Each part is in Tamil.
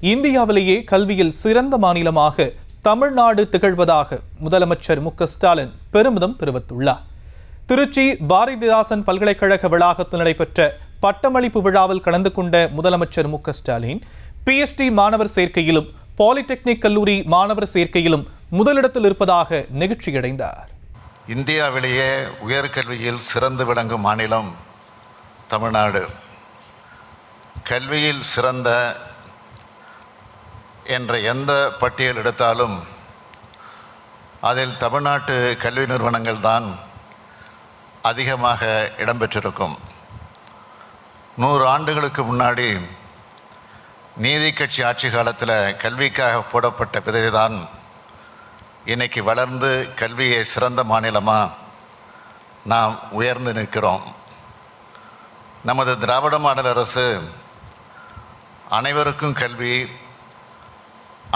இந்தியாவிலேயே கல்வியில் சிறந்த மாநிலமாக தமிழ்நாடு திகழ்வதாக முதலமைச்சர் மு.க.ஸ்டாலின் பெருமிதம் தெரிவித்துள்ளார். திருச்சி பாரதிதாசன் பல்கலைக்கழக வளாகத்தில் நடைபெற்ற பட்டமளிப்பு விழாவில் கலந்து கொண்ட முதலமைச்சர் மு.க.ஸ்டாலின் PhD மாணவர் சேர்க்கையிலும் பாலிடெக்னிக் கல்லூரி மாணவர் சேர்க்கையிலும் முதலிடத்தில் இருப்பதாக நெகிழ்ச்சியடைந்தார். இந்தியாவிலேயே உயர்கல்வியில் சிறந்து விளங்கும் மாநிலம் தமிழ்நாடு. கல்வியில் சிறந்த என்ற எந்த பட்டியல் எடுத்தாலும் அதில் தமிழ்நாட்டு கல்வி நிறுவனங்கள் தான் அதிகமாக இடம்பெற்றிருக்கும். 100 ஆண்டுகளுக்கு முன்னாடி நீதி கட்சி ஆட்சி காலத்தில் கல்விக்காக போடப்பட்ட விதை தான் இன்னைக்கு வளர்ந்து கல்வியை சிறந்த மாநிலமாக நாம் உயர்ந்து நிற்கிறோம். நமது திராவிட மாடல் அரசு அனைவருக்கும் கல்வி,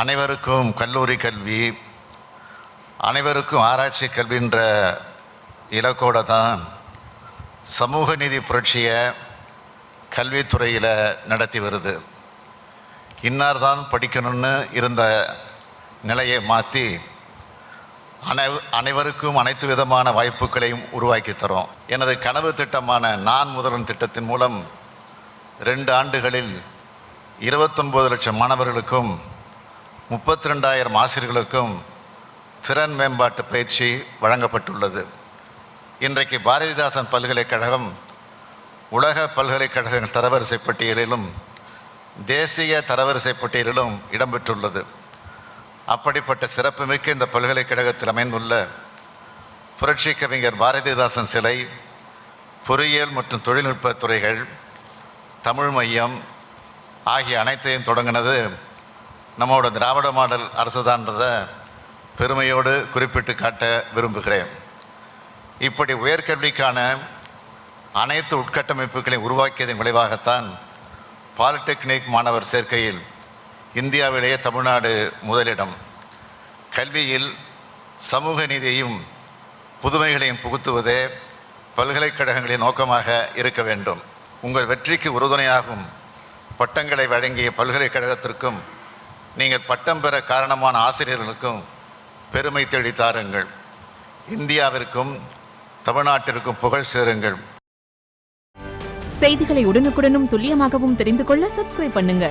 அனைவருக்கும் கல்லூரி கல்வி, அனைவருக்கும் ஆராய்ச்சி கல்வின்ற இலக்கோடு தான் சமூக நீதி புரட்சியை கல்வித்துறையில் நடத்தி வருது. இன்னார் தான் படிக்கணும்னு இருந்த நிலையை மாற்றி அனைவருக்கும் அனைத்து விதமான வாய்ப்புகளையும் உருவாக்கி தரோம். எனது கனவு திட்டமான நான் முதல்வன் திட்டத்தின் மூலம் 2 ஆண்டுகளில் 29 லட்சம் மாணவர்களுக்கும் 32,000 ஆசிரியர்களுக்கும் திறன் மேம்பாட்டு பயிற்சி வழங்கப்பட்டுள்ளது. இன்றைக்கு பாரதிதாசன் பல்கலைக்கழகம் உலக பல்கலைக்கழகங்கள் தரவரிசை பட்டியலிலும் தேசிய தரவரிசை பட்டியலிலும் இடம்பெற்றுள்ளது. அப்படிப்பட்ட சிறப்புமிக்க இந்த பல்கலைக்கழகத்தில் அமைந்துள்ள புரட்சி கவிஞர் பாரதிதாசன் சிலை, பொறியியல் மற்றும் தொழில்நுட்ப துறைகள், தமிழ் மையம் ஆகிய அனைத்தையும் தொடங்கினது நம்மளோட திராவிட மாடல் அரசுதான்றதை பெருமையோடு குறிப்பிட்டு காட்ட விரும்புகிறேன். இப்படி உயர்கல்விக்கான அனைத்து உட்கட்டமைப்புகளை உருவாக்கியதன் விளைவாகத்தான் பாலிடெக்னிக் மாணவர் சேர்க்கையில் இந்தியாவிலேயே தமிழ்நாடு முதலிடம். கல்வியில் சமூக நீதியையும் புதுமைகளையும் புகுத்துவதே பல்கலைக்கழகங்களின் நோக்கமாக இருக்க வேண்டும். உங்கள் வெற்றிக்கு உறுதுணையாகும் பட்டங்களை வழங்கிய பல்கலைக்கழகத்திற்கும் நீங்கள் பட்டம் பெற காரணமான ஆசிரியர்களுக்கும் பெருமை தேடி தாருங்கள். இந்தியாவிற்கும் தமிழ்நாட்டிற்கும் புகழ் சேருங்கள். செய்திகளை உடனுக்குடனும் துல்லியமாகவும் தெரிந்து கொள்ள சப்ஸ்கிரைப் பண்ணுங்க.